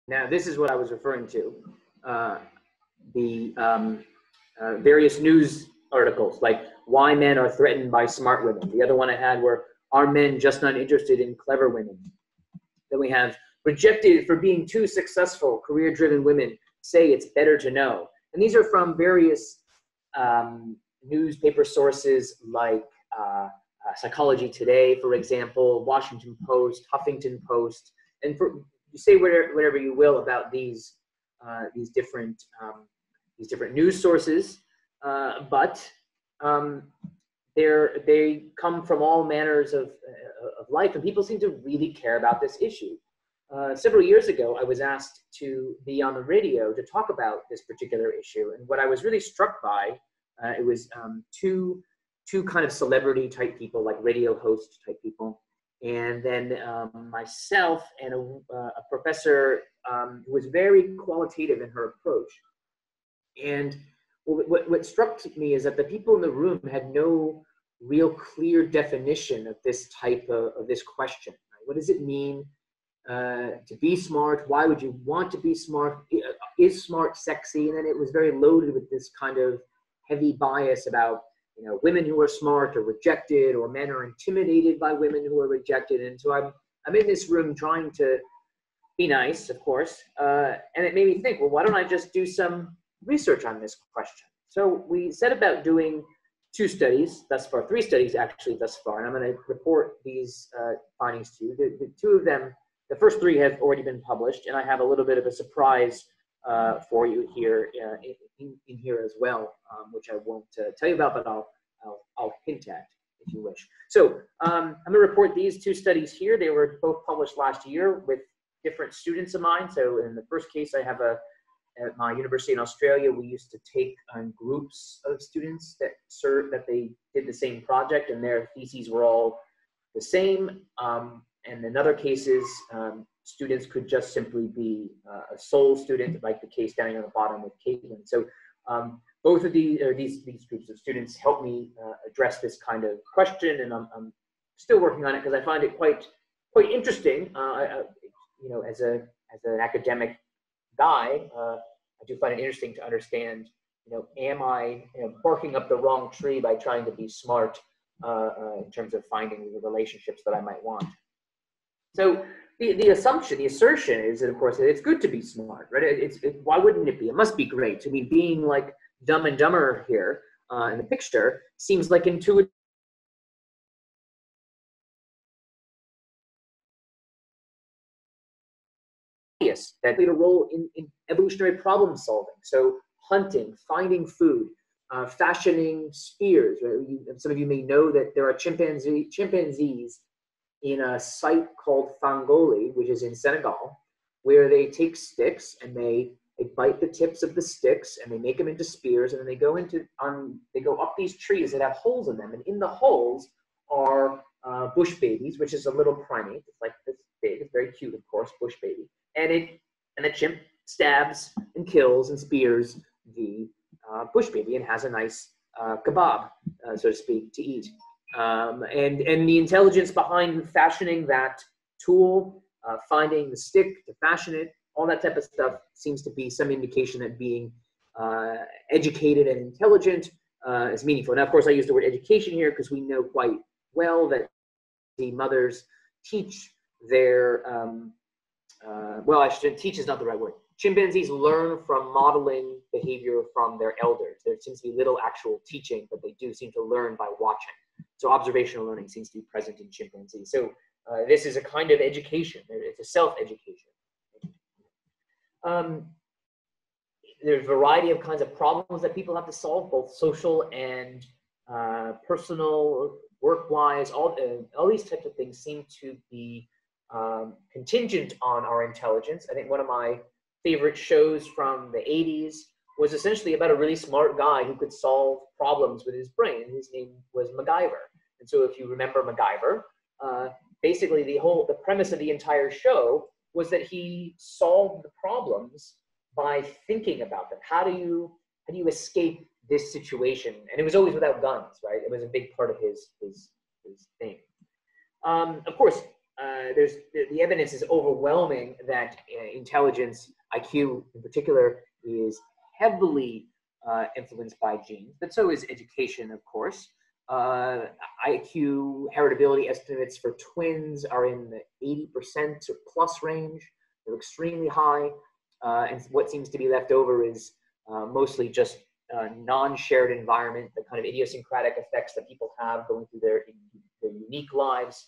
Now, this is what I was referring to. The various news articles, like why men are threatened by smart women. The other one I had were, are men just not interested in clever women? Then we have rejected for being too successful, career-driven women say it's better to know. And these are from various newspaper sources like Psychology Today, for example, Washington Post, Huffington Post, and you say whatever you will about these different news sources, but they come from all manners of life, and people seem to really care about this issue. Several years ago, I was asked to be on the radio to talk about this particular issue, and what I was really struck by, it was two kind of celebrity type people, like radio host type people, and then myself and a professor who was very qualitative in her approach. And what struck me is that the people in the room had no real clear definition of this type of this question. Right? What does it mean to be smart? Why would you want to be smart? Is smart sexy? And then it was very loaded with this kind of heavy bias about, you know, women who are smart are rejected, or men are intimidated by women who are rejected. And so I'm in this room trying to be nice, of course, and it made me think, well, why don't I just do some research on this question? So we set about doing 2 studies thus far, 3 studies actually thus far, and I'm going to report these findings to you. The 2 of them, the first 3 have already been published, and I have a little bit of a surprise for you here in here as well, which I won't tell you about, but I'll hint at if you wish. So I'm going to report these 2 studies here. They were both published last year with different students of mine. So in the first case, I have at my university in Australia, we used to take groups of students that they did the same project, and their theses were all the same. And in other cases, students could just simply be a sole student, like the case down here on the bottom with Caitlin. So both of these groups of students helped me address this kind of question, and I'm still working on it because I find it quite interesting. You know, as an academic guy, I do find it interesting to understand, you know, am I barking up the wrong tree by trying to be smart in terms of finding the relationships that I might want. So the assertion is that, of course, it's good to be smart, right? Why wouldn't it be? It must be great. I mean, being like Dumb and Dumber here in the picture seems like intuitive. That played a role in evolutionary problem solving. So hunting, finding food, fashioning spears. Right? Some of you may know that there are chimpanzees in a site called Fangoli, which is in Senegal, where they take sticks and they bite the tips of the sticks and they make them into spears, and then they go up these trees that have holes in them, and in the holes are bush babies, which is a little primate. It's like this big. It's very cute, of course, bush baby. And the chimp stabs and kills and spears the bush baby and has a nice kebab, so to speak, to eat. And the intelligence behind fashioning that tool, finding the stick to fashion it, all that type of stuff seems to be some indication that being educated and intelligent is meaningful. Now, of course, I use the word education here because we know quite well that the mothers teach their well, I should teach is not the right word. Chimpanzees learn from modeling behavior from their elders. There seems to be little actual teaching, but they do seem to learn by watching. So observational learning seems to be present in chimpanzees. So this is a kind of education. It's a self-education. There's a variety of kinds of problems that people have to solve, both social and personal, work-wise. All these types of things seem to be contingent on our intelligence. I think one of my favorite shows from the 80s was essentially about a really smart guy who could solve problems with his brain. His name was Macgyver. And so if you remember Macgyver, basically the premise of the entire show was that he solved the problems by thinking about them. How do you escape this situation? And it was always without guns, right? It was a big part of his thing. Of course, the evidence is overwhelming that intelligence, IQ in particular, is heavily influenced by genes, but so is education, of course. IQ heritability estimates for twins are in the 80% or plus range. They're extremely high, and what seems to be left over is mostly just non-shared environment, the kind of idiosyncratic effects that people have going through their unique lives,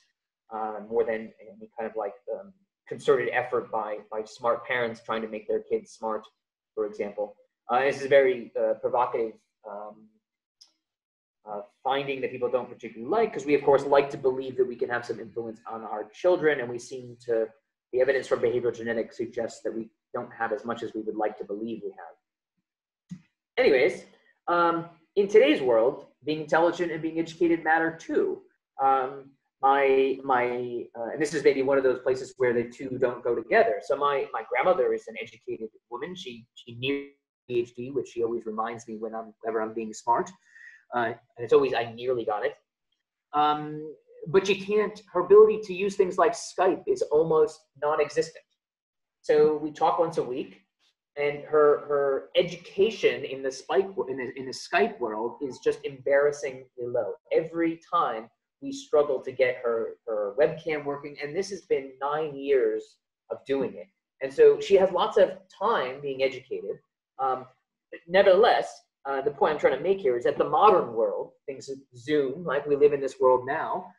more than any kind of like concerted effort by smart parents trying to make their kids smart, for example. This is a very provocative finding that people don't particularly like, because we, of course, like to believe that we can have some influence on our children, and we seem to, the evidence from behavioral genetics suggests that we don't have as much as we would like to believe we have. Anyways, in today's world, being intelligent and being educated matter too. And this is maybe one of those places where the two don't go together. So my grandmother is an educated woman. She nearly PhD, which she always reminds me whenever I'm being smart. And it's always, I nearly got it. But she can't, her ability to use things like Skype is almost non-existent. So we talk once a week, and her education in the Skype world is just embarrassingly low. Every time we struggle to get her webcam working, and this has been 9 years of doing it. And so she has lots of time being educated. Nevertheless, the point I'm trying to make here is that the modern world, things Zoom, like we live in this world now,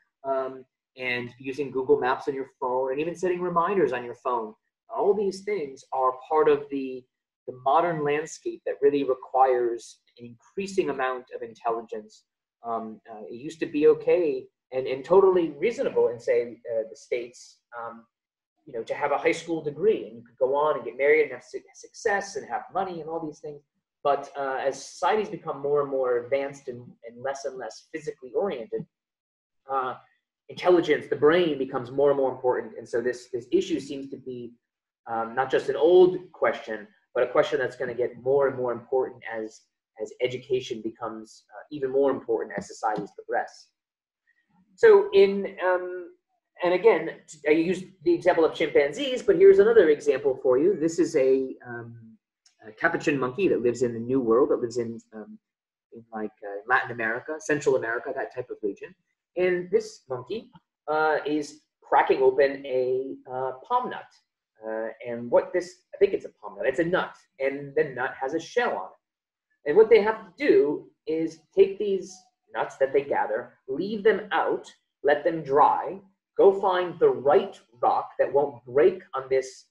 and using Google Maps on your phone, and even setting reminders on your phone, all these things are part of the modern landscape that really requires an increasing amount of intelligence. It used to be okay and totally reasonable in, say, the States, you know, to have a high school degree, and you could go on and get married and have success and have money and all these things. But as societies become more and more advanced and less physically oriented, intelligence, the brain, becomes more and more important. And so this issue seems to be not just an old question, but a question that's going to get more and more important as education becomes even more important as societies progress. So and again, I used the example of chimpanzees, but here's another example for you. This is a capuchin monkey that lives in the New World, that lives in like Latin America, Central America, that type of region. And this monkey is cracking open a palm nut. And what this, I think it's a palm nut, it's a nut, and the nut has a shell on it. And what they have to do is take these nuts that they gather, leave them out, let them dry, go find the right rock that won't break on this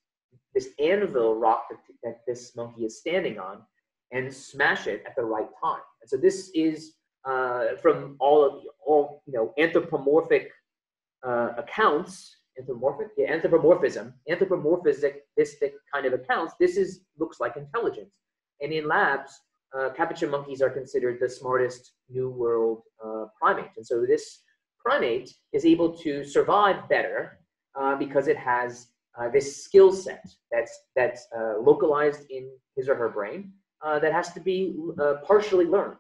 anvil rock that this monkey is standing on, and smash it at the right time. And so this is from all you know, anthropomorphic accounts, anthropomorphism, anthropomorphistic kind of accounts. This looks like intelligence. And in labs, capuchin monkeys are considered the smartest New World primate. And so this primate is able to survive better because it has this skill set that's localized in his or her brain that has to be partially learned.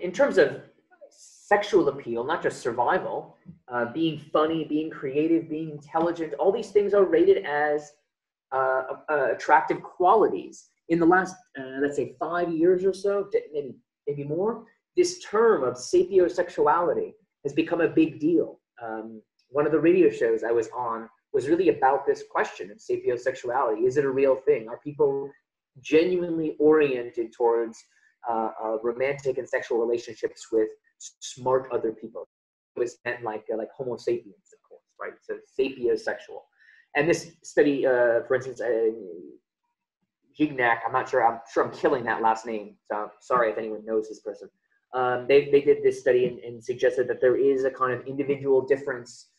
In terms of sexual appeal, not just survival, being funny, being creative, being intelligent, all these things are rated as attractive qualities. In the last, let's say, 5 years or so, maybe more, this term of sapiosexuality has become a big deal. One of the radio shows I was on was really about this question of sapiosexuality. Is it a real thing? Are people genuinely oriented towards romantic and sexual relationships with smart other people? It was meant like Homo sapiens, of course, right? So sapiosexual. And this study, for instance, Gignac, I'm sure I'm killing that last name, so sorry if anyone knows this person. They did this study and suggested that there is a kind of individual difference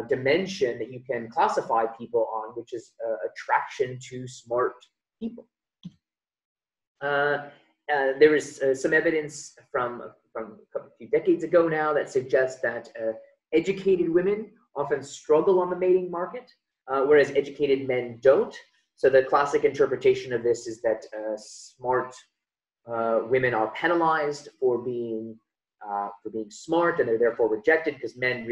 dimension that you can classify people on, which is attraction to smart people. There is some evidence from a few decades ago now that suggests that educated women often struggle on the mating market, whereas educated men don't. So the classic interpretation of this is that smart women are penalized for being for being smart, and they're therefore rejected because men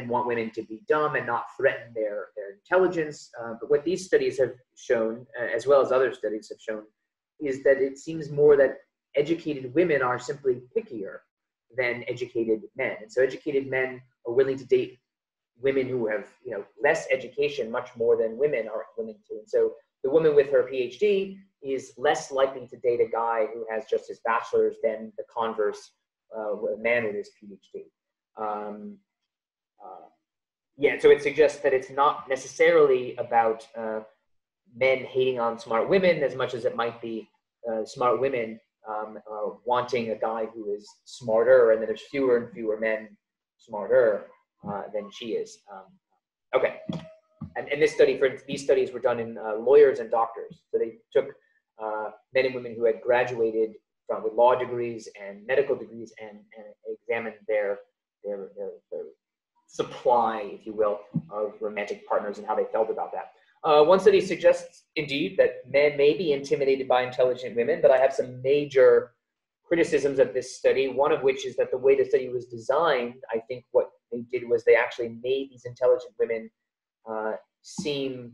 want women to be dumb and not threaten their intelligence. But what these studies have shown, as well as other studies have shown, is that it seems more that educated women are simply pickier than educated men. And so educated men are willing to date women who have, less education much more than women are willing to. And so the woman with her PhD is less likely to date a guy who has just his bachelor's than the converse, a man with his PhD. So it suggests that it's not necessarily about men hating on smart women as much as it might be smart women wanting a guy who is smarter, and then there's fewer and fewer men smarter than she is. Okay. And these studies were done in lawyers and doctors. So they took men and women who had graduated with law degrees and medical degrees and examined their supply, if you will, of romantic partners and how they felt about that. One study suggests, indeed, that men may be intimidated by intelligent women, but I have some major criticisms of this study, one of which is that the way the study was designed, I think what they did was they actually made these intelligent women seem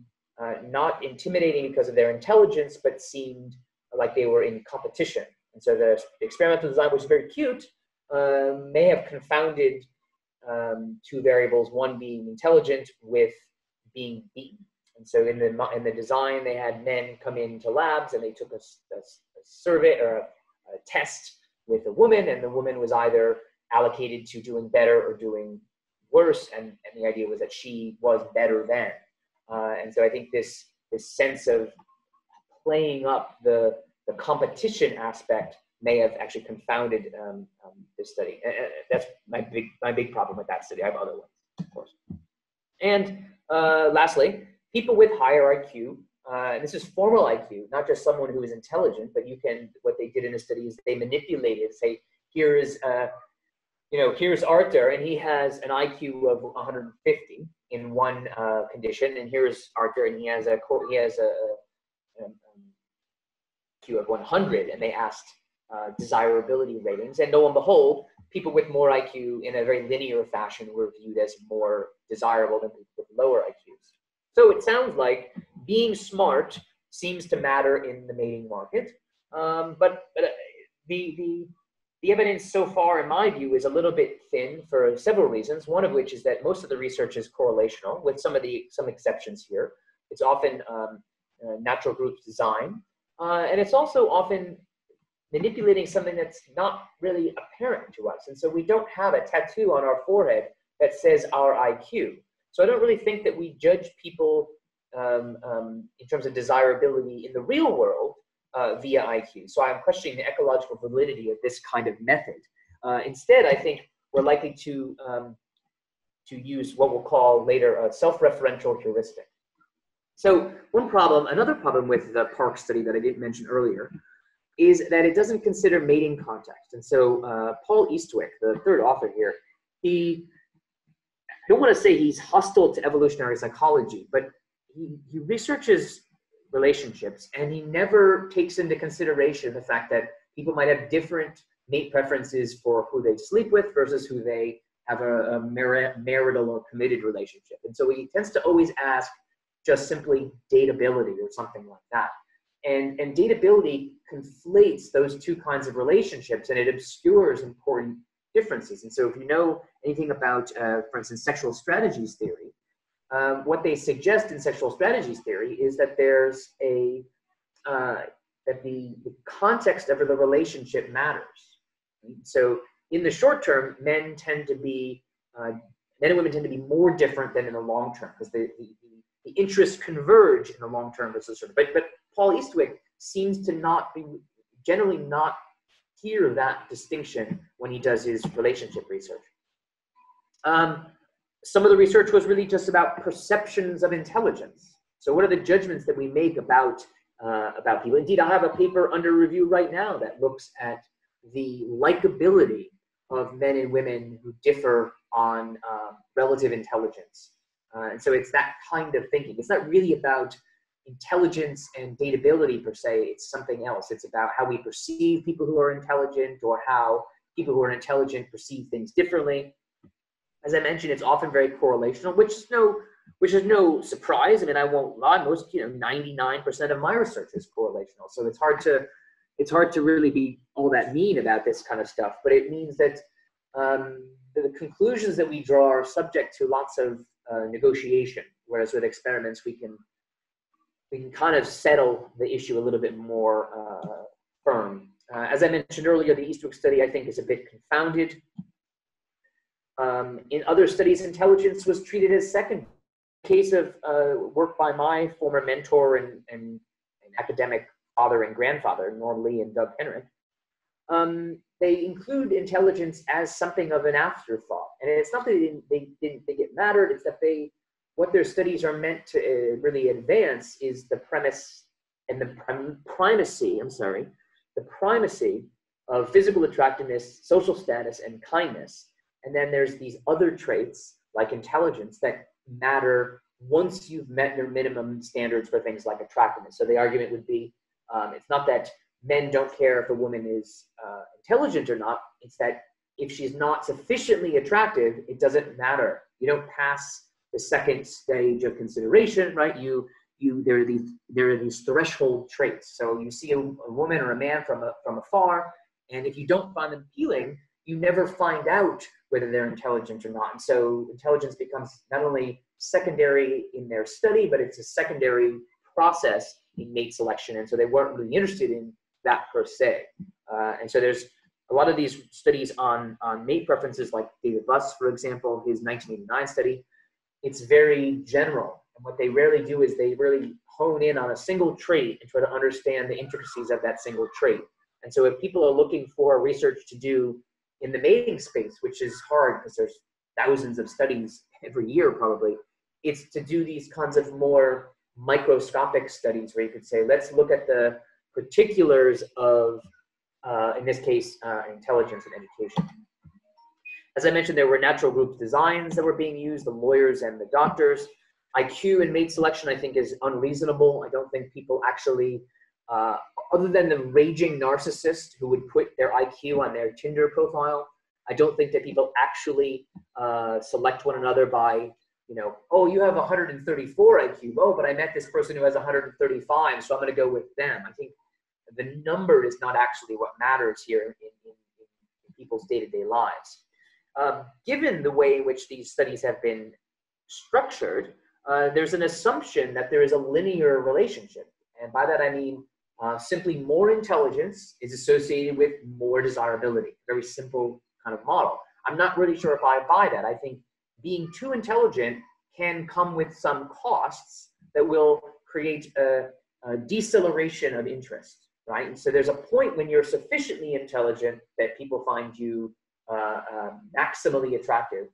not intimidating because of their intelligence, but seemed like they were in competition. And so the experimental design, which is very cute, may have confounded two variables, one being intelligent with being beaten. And so in the design, they had men come into labs and they took a survey or a test with a woman, and the woman was either allocated to doing better or doing worse, and the idea was that she was better than. And so I think this sense of playing up the competition aspect may have actually confounded this study. That's my big problem with that study. I have other ones, of course. And lastly, people with higher IQ, and this is formal IQ, not just someone who is intelligent, but what they did in the study is they manipulated, say, here's Arthur, and he has an IQ of 150 in one condition, and here's Arthur, and he has a IQ of 100, and they asked desirability ratings, and lo and behold, people with more IQ in a very linear fashion were viewed as more desirable than people with lower IQs. So it sounds like being smart seems to matter in the mating market, but the evidence so far, in my view, is a little bit thin for several reasons. One of which is that most of the research is correlational, with some exceptions here. It's often natural group design, and it's also often manipulating something that's not really apparent to us. And so we don't have a tattoo on our forehead that says our IQ. So I don't really think that we judge people in terms of desirability in the real world via IQ. So I'm questioning the ecological validity of this kind of method. Instead, I think we're likely to use what we'll call later a self-referential heuristic. So another problem with the Park study that I didn't mention earlier is that it doesn't consider mating context. And so Paul Eastwick, the third author here, I don't want to say he's hostile to evolutionary psychology, but he researches relationships, and he never takes into consideration the fact that people might have different mate preferences for who they sleep with versus who they have a marital or committed relationship. And so he tends to always ask just simply dateability or something like that. And dateability conflates those two kinds of relationships, and it obscures important differences. And so if you know anything about, for instance, sexual strategies theory, what they suggest in sexual strategies theory is that there's that the context of the relationship matters. So in the short term, men and women tend to be more different than in the long term, because the interests converge in the long term versus short term. But Paul Eastwick seems to generally not hear that distinction when he does his relationship research. Some of the research was really just about perceptions of intelligence. So what are the judgments that we make about people? Indeed, I have a paper under review right now that looks at the likability of men and women who differ on relative intelligence. And so it's that kind of thinking. It's not really about intelligence and dateability per se. It's something else. It's about how we perceive people who are intelligent, or how people who are intelligent perceive things differently. As I mentioned, it's often very correlational, which is no surprise. I mean, I won't lie. Most, 99% of my research is correlational. So it's hard to really be all that mean about this kind of stuff. But it means that the conclusions that we draw are subject to lots of negotiation. Whereas with experiments, we can kind of settle the issue a little bit more firm. As I mentioned earlier, the Eastwick study, I think, is a bit confounded. In other studies, intelligence was treated as second. Case of work by my former mentor and academic father and grandfather, Norm Lee and Doug Henrich, they include intelligence as something of an afterthought. And it's not that they didn't think it mattered, it's that what their studies are meant to really advance is the premise and the primacy of physical attractiveness, social status, and kindness. And then there's these other traits, like intelligence, that matter once you've met your minimum standards for things like attractiveness. So the argument would be, it's not that men don't care if a woman is intelligent or not, it's that if she's not sufficiently attractive, it doesn't matter. You don't pass the second stage of consideration, right? There are these threshold traits. So you see a woman or a man from afar, and if you don't find them appealing, you never find out whether they're intelligent or not. And so intelligence becomes not only secondary in their study, but it's a secondary process in mate selection. And so they weren't really interested in that per se. And so there's a lot of these studies on mate preferences, like David Buss, for example, his 1989 study. It's very general. And what they rarely do is they really hone in on a single trait and try to understand the intricacies of that single trait. And so if people are looking for research to do in the mating space, which is hard because there's thousands of studies every year probably, it's to do these kinds of more microscopic studies where you could say, let's look at the particulars of, in this case, intelligence and education. As I mentioned, there were natural group designs that were being used, the lawyers and the doctors. IQ and mate selection, I think, is unreasonable. I don't think people actually, other than the raging narcissist who would put their IQ on their Tinder profile, I don't think that people actually select one another by, oh, you have 134 IQ. Oh, but I met this person who has 135, so I'm going to go with them. I think the number is not actually what matters here in people's day-to-day lives. Given the way in which these studies have been structured, there's an assumption that there is a linear relationship. And by that I mean simply more intelligence is associated with more desirability. Very simple kind of model. I'm not really sure if I buy that. I think being too intelligent can come with some costs that will create a deceleration of interest, right? And so there's a point when you're sufficiently intelligent that people find you maximally attractive.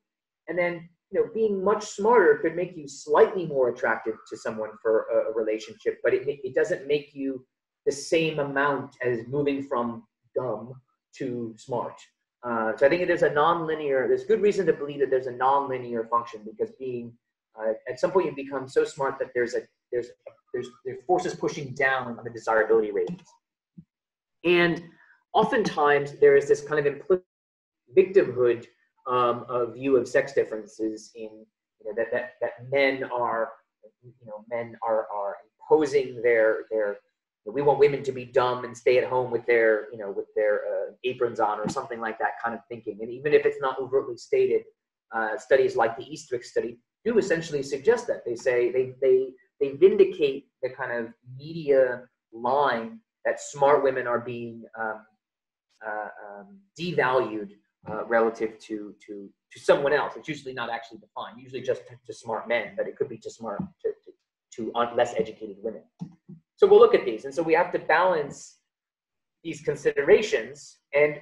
And then, being much smarter could make you slightly more attractive to someone for a relationship, but it doesn't make you the same amount as moving from dumb to smart. So I think there's there's good reason to believe that there's a non-linear function, because at some point you become so smart that there's forces pushing down on the desirability ratings. And oftentimes there is this kind of implicit victimhood a view of sex differences in that men are imposing their we want women to be dumb and stay at home with their aprons on or something like that kind of thinking. And even if it's not overtly stated, studies like the Eastwick study do essentially suggest that. They say they vindicate the kind of media line that smart women are being devalued relative to someone else. It's usually not actually defined, usually just to smart men, but it could be to less educated women. So we'll look at these. And so we have to balance these considerations and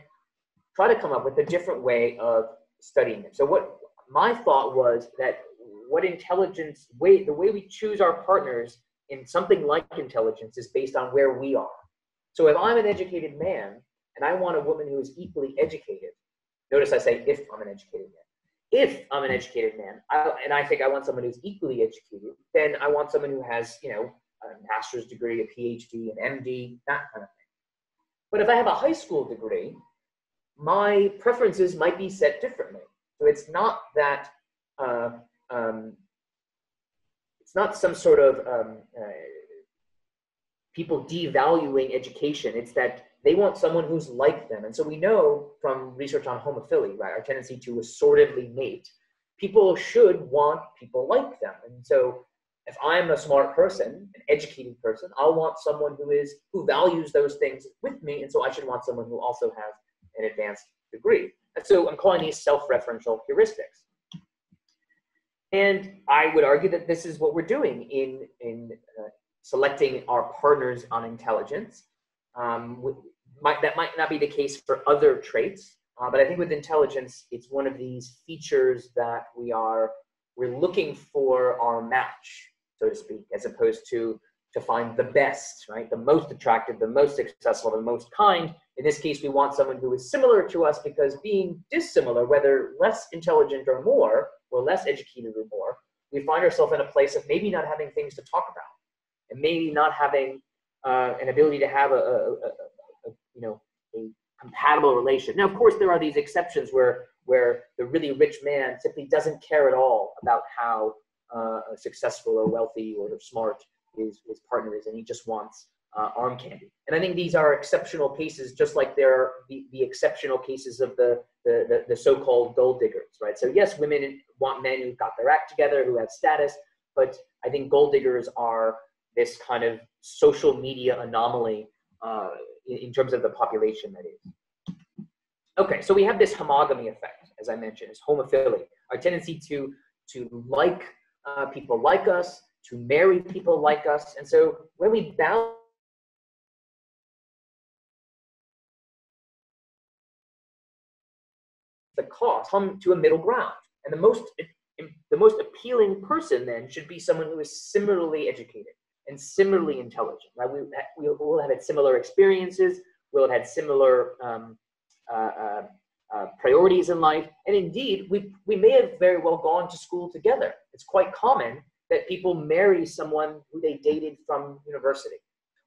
try to come up with a different way of studying them. So what my thought was that the way we choose our partners in something like intelligence is based on where we are. So if I'm an educated man and I want a woman who is equally educated, notice I say if I'm an educated man. If I'm an educated man, and I think I want someone who's equally educated, then I want someone who has, a master's degree, a PhD, an MD, that kind of thing. But if I have a high school degree, my preferences might be set differently. So it's not that, it's not some sort of people devaluing education. It's that they want someone who's like them. And so we know from research on homophilia, right, our tendency to assortively mate, people should want people like them. And so if I'm a smart person, an educated person, I'll want someone who values those things with me. And so I should want someone who also has an advanced degree. And so I'm calling these self-referential heuristics. And I would argue that this is what we're doing in selecting our partners on intelligence. That might not be the case for other traits, but I think with intelligence, it's one of these features that we're looking for our match, so to speak, as opposed to find the best, right? The most attractive, the most successful, the most kind. In this case, we want someone who is similar to us, because being dissimilar, whether less intelligent or more, or less educated or more, we find ourselves in a place of maybe not having things to talk about, and maybe not having an ability to have a compatible relation. Now, of course, there are these exceptions where the really rich man simply doesn't care at all about how successful or wealthy or smart his partner is, and he just wants arm candy. And I think these are exceptional cases, just like there are the exceptional cases of the so-called gold diggers, right? So yes, women want men who've got their act together, who have status, but I think gold diggers are this kind of social media anomaly in terms of the population, that is. Okay, so we have this homogamy effect, as I mentioned, it's homophilia, our tendency to like people like us, to marry people like us. And so when we balance the cost, come to a middle ground. And the most appealing person then should be someone who is similarly educated and similarly intelligent, right? We'll have had similar experiences, we'll have had similar priorities in life, and indeed, we may have very well gone to school together. It's quite common that people marry someone who they dated from university,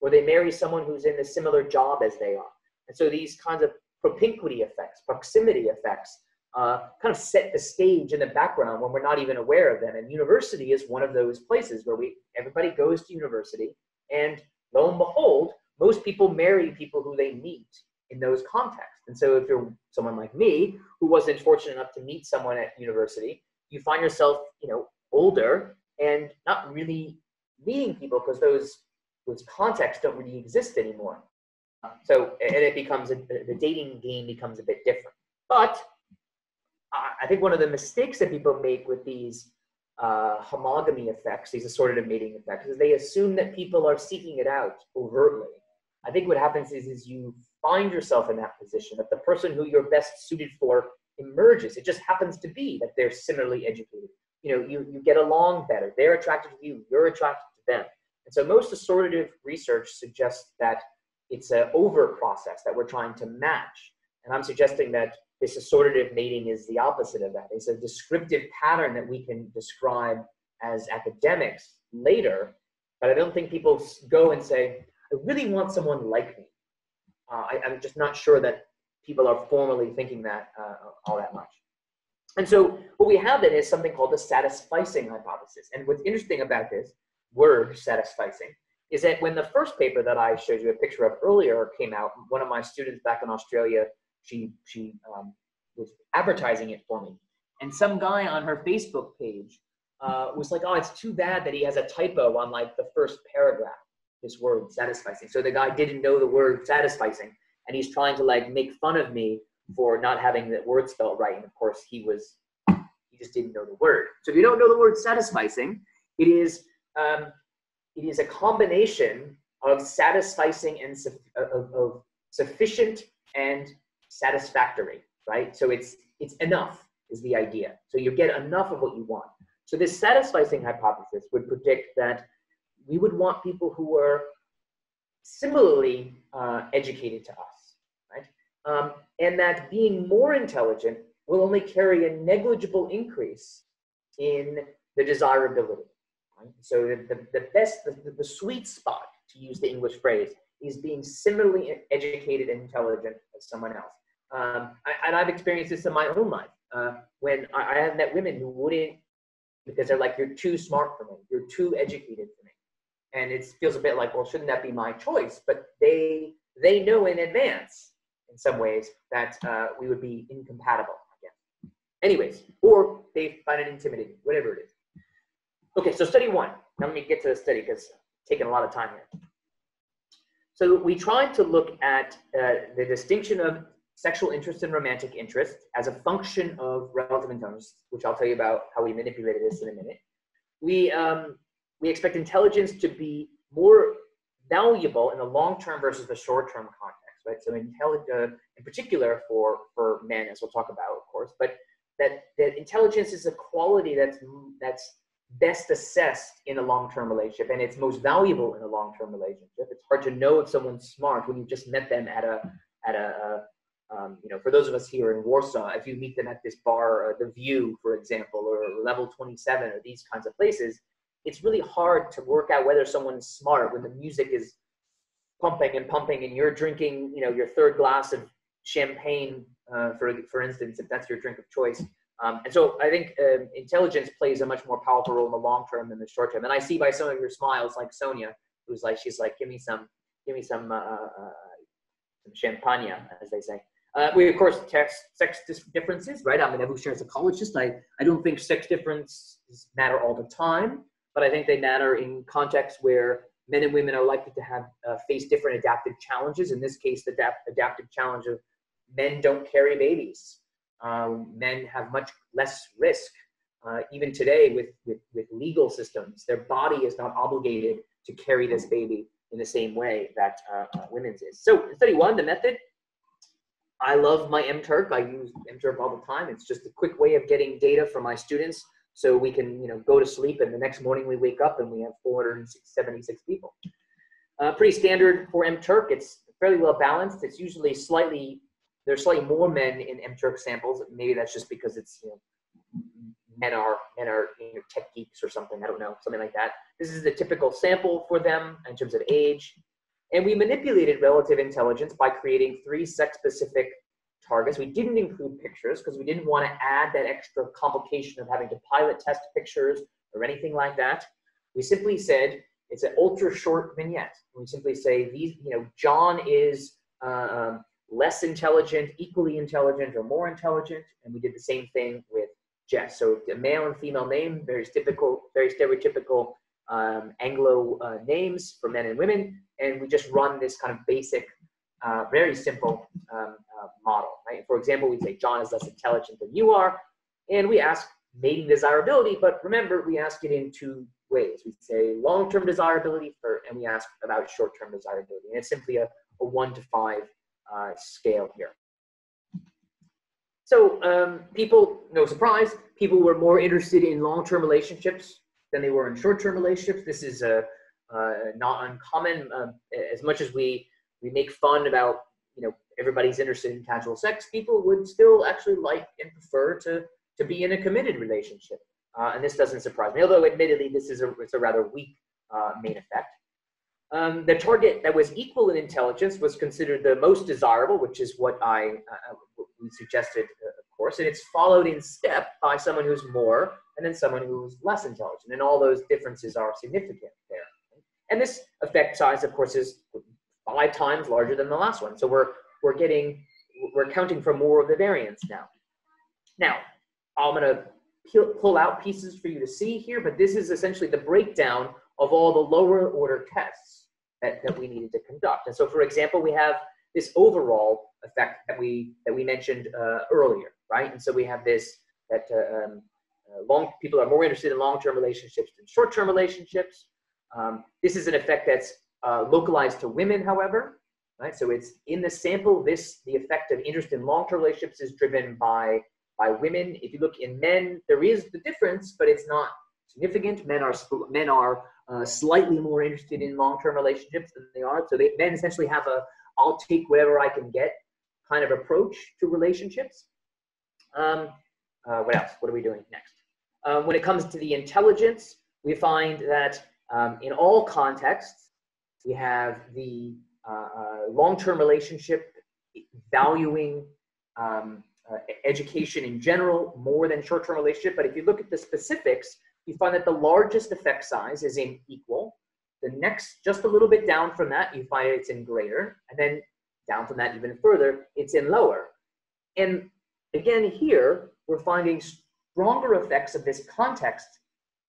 or they marry someone who's in a similar job as they are. And so these kinds of propinquity effects, proximity effects, kind of set the stage in the background when we're not even aware of them. And university is one of those places where everybody goes to university, and lo and behold, most people marry people who they meet in those contexts. And so if you're someone like me, who wasn't fortunate enough to meet someone at university, you find yourself, older and not really meeting people because those contexts don't really exist anymore. So, and it becomes, the dating game becomes a bit different. But I think one of the mistakes that people make with these homogamy effects, these assortative mating effects, is they assume that people are seeking it out overtly. I think what happens is you find yourself in that position, that the person who you're best suited for emerges. It just happens to be that they're similarly educated. You get along better. They're attracted to you. You're attracted to them. And so most assortative research suggests that it's an over process, that we're trying to match. And I'm suggesting that this assortative mating is the opposite of that. It's a descriptive pattern that we can describe as academics later, but I don't think people go and say, I really want someone like me. I'm just not sure that people are formally thinking that all that much. And so what we have then is something called the satisficing hypothesis. And what's interesting about this word, satisficing, is that when the first paper that I showed you a picture of earlier came out, one of my students back in Australia, she was advertising it for me. And some guy on her Facebook page was like, oh, it's too bad that he has a typo on like the first paragraph, this word, satisficing. So the guy didn't know the word satisficing, and he's trying to like make fun of me for not having the word spelled right. And of course, he just didn't know the word. So if you don't know the word satisficing, it is a combination of satisficing and of sufficient and satisfactory, right? So it's enough is the idea. So you get enough of what you want. So this satisficing hypothesis would predict that we would want people who were similarly educated to us, right? And that being more intelligent will only carry a negligible increase in the desirability. Right? So the sweet spot, to use the English phrase, is being similarly educated and intelligent as someone else. And I've experienced this in my own life. When I have met women who wouldn't, because they're like, you're too smart for me, you're too educated for me. And it feels a bit like, well, shouldn't that be my choice? But they know in advance, in some ways, that we would be incompatible again. Anyways, or they find it intimidating, whatever it is. Okay, so study one. Now let me get to the study because it's taking a lot of time here. So we tried to look at the distinction of sexual interest and romantic interest as a function of relative intelligence, which I'll tell you about how we manipulated this in a minute. We expect intelligence to be more valuable in the long-term versus the short-term context, right? So in particular for men, as we'll talk about, of course, but that intelligence is a quality that's best assessed in a long-term relationship, and it's most valuable in a long-term relationship. It's hard to know if someone's smart when you just met them at a for those of us here in Warsaw, if you meet them at this bar, The View, for example, or Level 27, or these kinds of places, it's really hard to work out whether someone's smart when the music is pumping and pumping and you're drinking, your third glass of champagne, for instance, if that's your drink of choice. And so I think intelligence plays a much more powerful role in the long term than the short term. And I see by some of your smiles, like Sonia, she's like, give me some champagne, as they say. We, of course, test sex differences, right? I'm an evolutionary psychologist. I don't think sex differences matter all the time, but I think they matter in contexts where men and women are likely to have face different adaptive challenges. In this case, the adaptive challenge of men don't carry babies. Men have much less risk. Even today with legal systems, their body is not obligated to carry this baby in the same way that women's is. So in study one, the method, I love my MTurk. I use MTurk all the time. It's just a quick way of getting data from my students so we can go to sleep and the next morning we wake up and we have 476 people. Pretty standard for MTurk. It's fairly well balanced. It's usually there's slightly more men in MTurk samples. Maybe that's just because it's, men are tech geeks or something. I don't know, something like that. This is the typical sample for them in terms of age. And we manipulated relative intelligence by creating 3 sex-specific targets. We didn't include pictures because we didn't want to add that extra complication of having to pilot test pictures or anything like that. We simply said it's an ultra short vignette. We simply say John is less intelligent, equally intelligent, or more intelligent, and we did the same thing with Jess. So a male and female name, very stereotypical Anglo names for men and women, and we just run this kind of basic, very simple model. Right? For example, we say John is less intelligent than you are, and we ask mating desirability, but remember, we ask it in 2 ways. We say long-term desirability and we ask about short-term desirability, and it's simply a 1 to 5 scale here. So people, no surprise, people were more interested in long-term relationships than they were in short-term relationships. This is not uncommon. As much as we make fun about, everybody's interested in casual sex, people would still actually like and prefer to be in a committed relationship. And this doesn't surprise me, although admittedly, it's a rather weak main effect. The target that was equal in intelligence was considered the most desirable, which is what we suggested, of course, and it's followed in step by someone who's more and then someone who's less intelligent, and all those differences are significant there. And this effect size, of course, is 5 times larger than the last one. So we're accounting for more of the variance now. Now, I'm going to pull out pieces for you to see here, but this is essentially the breakdown of all the lower order tests that we needed to conduct. And so, for example, we have this overall effect that we mentioned earlier, right? And so we have this, that people are more interested in long-term relationships than short-term relationships. This is an effect that's localized to women, however, right? So it's in the sample, the effect of interest in long-term relationships is driven by women. If you look in men, there is the difference, but it's not significant. Men are slightly more interested in long-term relationships than they are. So men essentially have I'll take whatever I can get kind of approach to relationships. What else? What are we doing next? When it comes to the intelligence, we find that in all contexts, we have the long-term relationship valuing education in general more than short-term relationship. But if you look at the specifics, you find that the largest effect size is in equal. The next, just a little bit down from that, you find it's in greater. And then down from that even further, it's in lower. And again, here, we're finding stronger effects of this context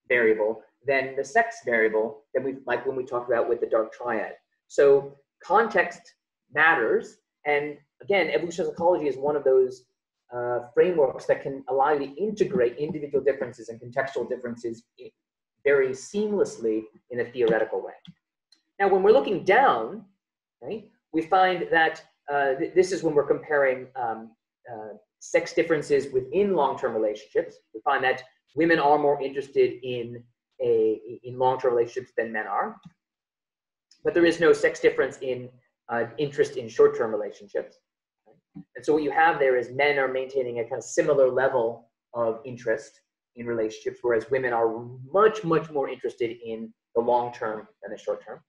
variable than the sex variable that like when we talked about with the Dark Triad. So context matters. And again, evolutionary psychology is one of those frameworks that can allow you to integrate individual differences and contextual differences very seamlessly in a theoretical way. Now, when we're looking down, right, we find that this is when we're comparing sex differences within long-term relationships. We find that women are more interested in long-term relationships than men are, but there is no sex difference in interest in short-term relationships. And so what you have there is men are maintaining a kind of similar level of interest in relationships, whereas women are much, much more interested in the long-term than the short-term.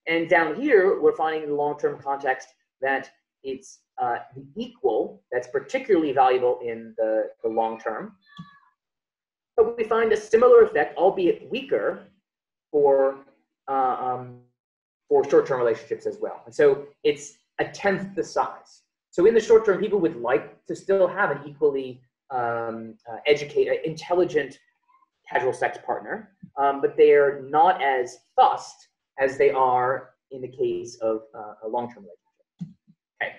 And down here, we're finding in the long-term context that it's the equal that's particularly valuable in the long-term. But we find a similar effect, albeit weaker, for short-term relationships as well. And so it's a tenth the size. So in the short term, people would like to still have an equally educated, intelligent casual sex partner, but they are not as fussed as they are in the case of a long-term relationship. Okay.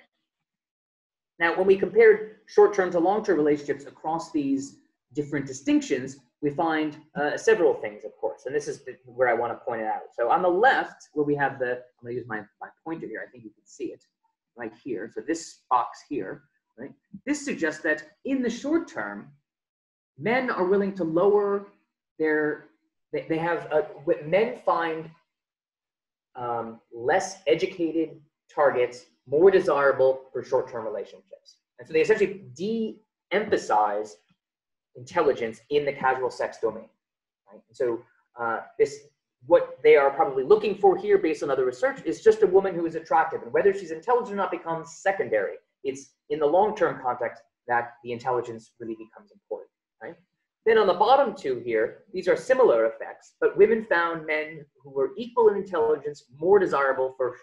Now, when we compared short-term to long-term relationships across these different distinctions, we find several things, of course, and this is where I want to point it out. So on the left, where we have the, I'm going to use my pointer here, I think you can see it right here. So this box here, right? This suggests that in the short term, men are willing to lower their, men find less educated targets more desirable for short-term relationships. And so they essentially de-emphasize intelligence in the casual sex domain. Right? And so what they are probably looking for here based on other research is just a woman who is attractive, and whether she's intelligent or not becomes secondary. It's in the long-term context that the intelligence really becomes important, right? Then on the bottom two here, these are similar effects, but women found men who were equal in intelligence more desirable for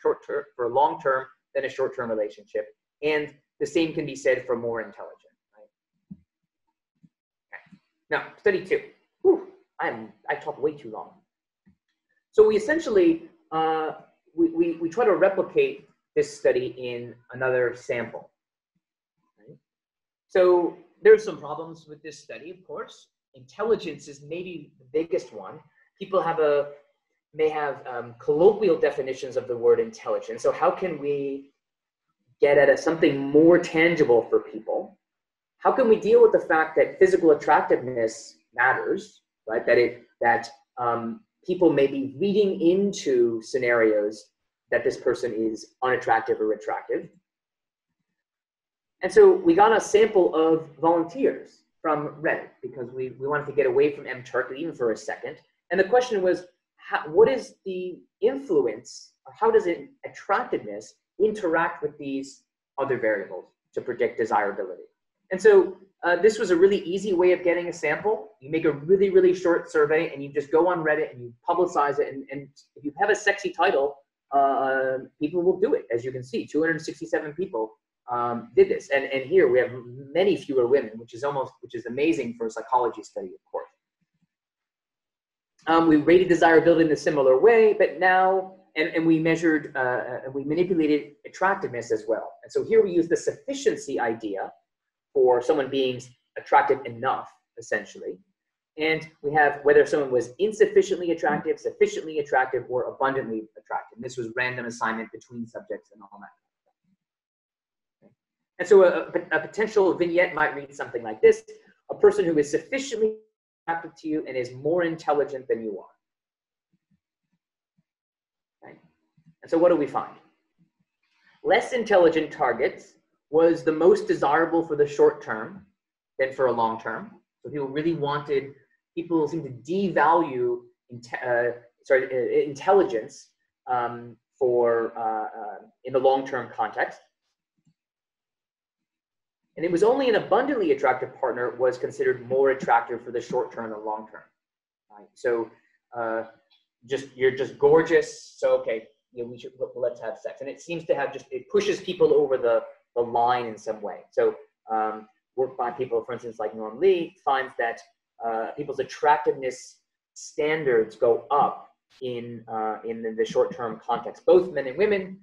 long-term than a short-term relationship. And the same can be said for more intelligent, right? Okay. Now, study two. Whew, I talked way too long. So we essentially, we try to replicate this study in another sample. Right? So there's some problems with this study, of course. Intelligence is maybe the biggest one. People may have colloquial definitions of the word intelligence. So how can we get at something more tangible for people? How can we deal with the fact that physical attractiveness matters, right? That people may be reading into scenarios that this person is unattractive or attractive. And so we got a sample of volunteers from Reddit because we wanted to get away from mTurk even for a second. And the question was, what is the influence, or how does attractiveness interact with these other variables to predict desirability? And so this was a really easy way of getting a sample. You make a really, really short survey and you just go on Reddit and you publicize it. And if you have a sexy title, people will do it. As you can see, 267 people did this. And here we have many fewer women, which is amazing for a psychology study, of course. We rated desirability in a similar way, but now, and we measured, we manipulated attractiveness as well. And so here we use the sufficiency idea for someone being attractive enough, essentially. And we have whether someone was insufficiently attractive, sufficiently attractive, or abundantly attractive. And this was random assignment between subjects and all that. Okay. And so a potential vignette might read something like this: a person who is sufficiently attractive to you and is more intelligent than you are. Okay. And so what do we find? Less intelligent targets was the most desirable for the short term than for a long term. So people seem to devalue intelligence in the long term context. And it was only an abundantly attractive partner was considered more attractive for the short term than long term. Right? So you're just gorgeous. So okay, let's have sex. And it seems to have it pushes people over the line in some way. So work by people, for instance, like Norm Lee, finds that people's attractiveness standards go up in the short-term context. Both men and women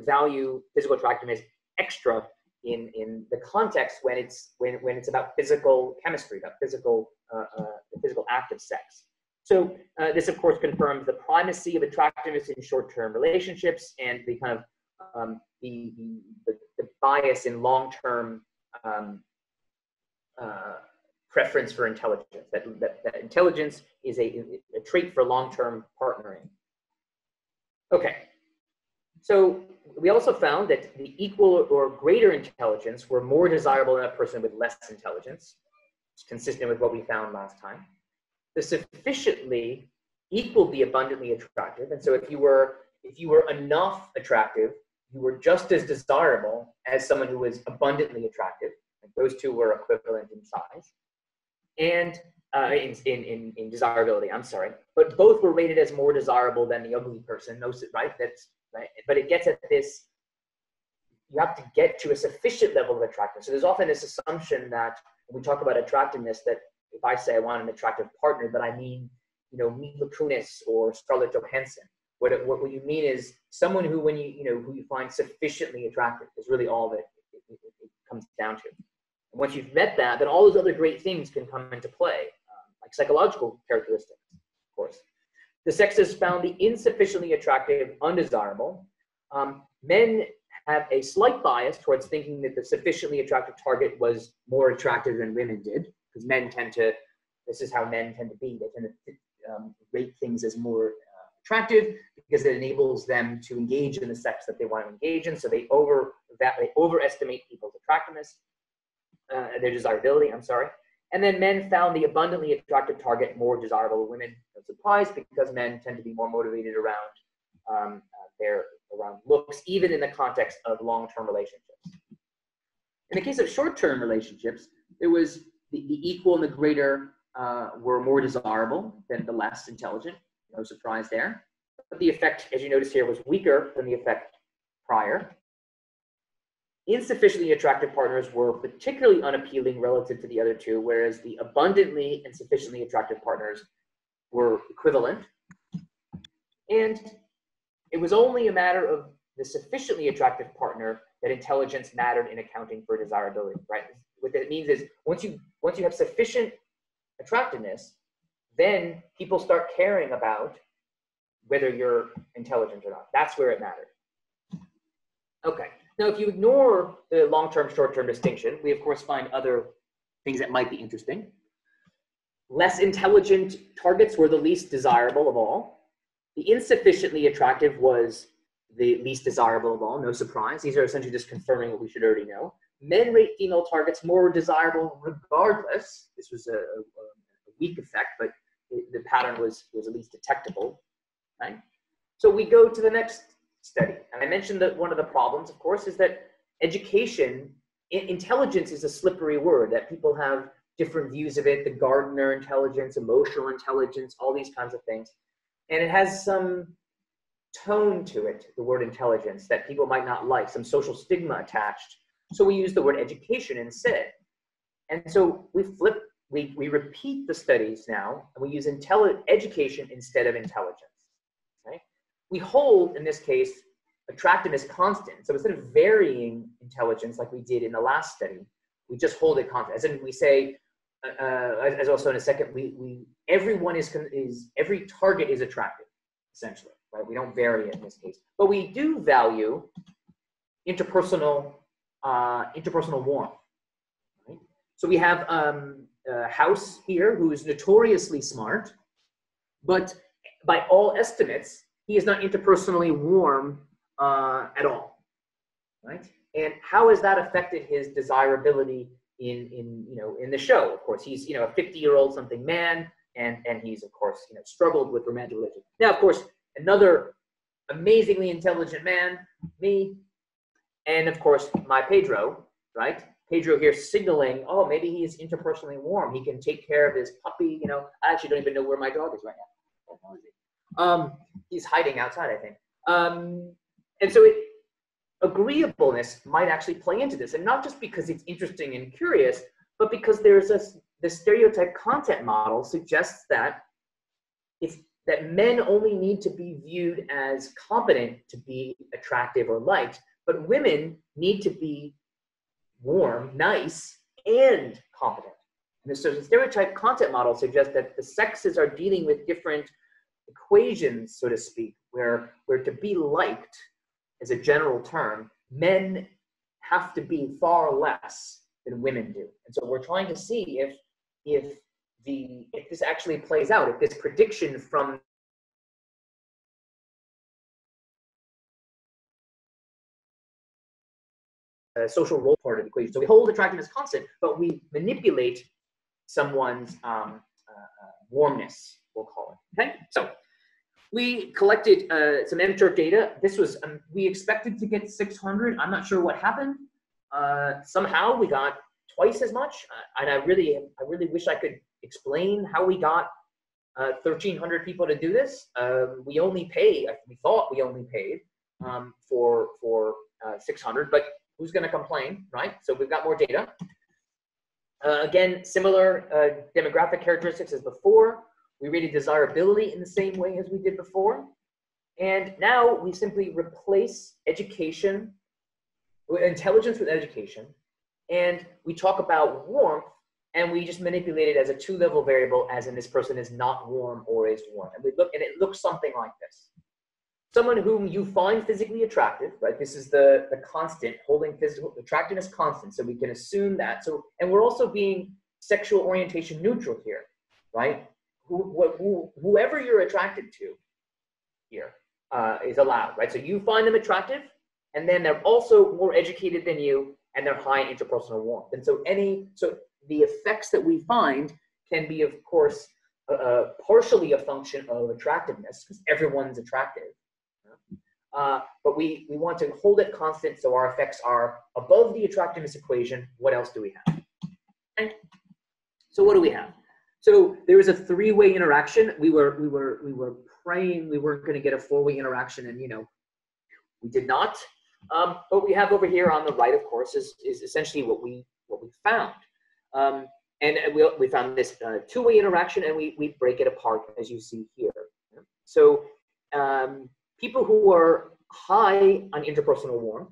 value physical attractiveness extra in the context when it's about physical chemistry, about the physical act of sex. So this, of course, confirms the primacy of attractiveness in short-term relationships and the kind of the bias in long-term preference for intelligence. That intelligence is a trait for long-term partnering. Okay. So we also found that the equal or greater intelligence were more desirable than a person with less intelligence. It's consistent with what we found last time. The sufficiently equaled the abundantly attractive. And so if you were enough attractive, you were just as desirable as someone who was abundantly attractive. Like those two were equivalent in size. And in desirability, I'm sorry. But both were rated as more desirable than the ugly person, right? That's right. But it gets at this, you have to get to a sufficient level of attractiveness. So there's often this assumption that when we talk about attractiveness, that if I say I want an attractive partner, that I mean, Mila Kunis or Scarlett Johansson. What you mean is someone who, who you find sufficiently attractive is really all that it comes down to. And once you've met that, then all those other great things can come into play, like psychological characteristics, of course. The sexes found the insufficiently attractive undesirable. Men have a slight bias towards thinking that the sufficiently attractive target was more attractive than women did, because this is how men tend to be. They tend to rate things as more attractive because it enables them to engage in the sex that they want to engage in. So they overestimate people's attractiveness, their desirability, I'm sorry. And then men found the abundantly attractive target more desirable than women. No surprise, because men tend to be more motivated around around looks, even in the context of long-term relationships. In the case of short-term relationships, there was the equal and the greater were more desirable than the less intelligent. No surprise there. But the effect, as you notice here, was weaker than the effect prior. Insufficiently attractive partners were particularly unappealing relative to the other two, whereas the abundantly and sufficiently attractive partners were equivalent. And it was only a matter of the sufficiently attractive partner that intelligence mattered in accounting for desirability, right? What that means is once you have sufficient attractiveness, then people start caring about whether you're intelligent or not. That's where it mattered. Okay. Now, if you ignore the long-term, short-term distinction, we of course find other things that might be interesting. Less intelligent targets were the least desirable of all. The insufficiently attractive was the least desirable of all, no surprise. These are essentially just confirming what we should already know. Men rate female targets more desirable regardless. This was a weak effect, but the pattern was at least detectable, right? So we go to the next study. And I mentioned that one of the problems, of course, is that education, intelligence is a slippery word, that people have different views of it, the Gardner intelligence, emotional intelligence, all these kinds of things. And it has some tone to it, the word intelligence, that people might not like, some social stigma attached. So we use the word education instead. And so we repeat the studies now, and we use education instead of intelligence. Right? We hold, in this case, attractiveness constant. So instead of varying intelligence like we did in the last study, we just hold it constant. As in, we say, as also in a second, every target is attractive, essentially. Right? We don't vary it in this case, but we do value interpersonal warmth. Right? So we have House here, who is notoriously smart, but by all estimates, he is not interpersonally warm at all, right? And how has that affected his desirability in the show? Of course, he's a 50-year-old something man, and he's of course struggled with romantic religion. Now, of course, another amazingly intelligent man, me, And of course, my Pedro, right? Pedro here signaling, oh, maybe he is interpersonally warm. He can take care of his puppy. You know, I actually don't even know where my dog is right now. He's hiding outside, I think. And so agreeableness might actually play into this, and not just because it's interesting and curious, but because there's the stereotype content model suggests that that men only need to be viewed as competent to be attractive or liked, but women need to be warm, nice, and competent. And so the stereotype content model suggests that the sexes are dealing with different equations, so to speak, where to be liked, as a general term, men have to be far less than women do. And so we're trying to see if this actually plays out, if this prediction from social role part of the equation. So we hold attractiveness constant, but we manipulate someone's warmness, we'll call it. Okay, so we collected some MTurf data. This was we expected to get 600. I'm not sure what happened. Somehow we got twice as much, and I really wish I could explain how we got 1,300 people to do this. We only paid. We thought we only paid for 600, but who's going to complain, right? So we've got more data. Again, similar demographic characteristics as before. We rated desirability in the same way as we did before. And now we simply replace education, intelligence with education, and we talk about warmth, and we just manipulate it as a two-level variable, as in this person is not warm or is warm. And we look, and it looks something like this. Someone whom you find physically attractive, right? This is the constant, holding physical attractiveness constant, so we can assume that. So, and we're also being sexual orientation neutral here, right? Whoever you're attracted to here is allowed, right? So you find them attractive, and then they're also more educated than you, and they're high in interpersonal warmth. And so the effects that we find can be, of course, partially a function of attractiveness, because everyone's attractive. But we want to hold it constant, so our effects are above the attractiveness equation. What else do we have? Okay. So what do we have? So there was a three-way interaction. We were praying we weren't going to get a four-way interaction, and we did not. What we have over here on the right, of course, is essentially what we found. And we found this two-way interaction, and we break it apart as you see here. So people who are high on interpersonal warmth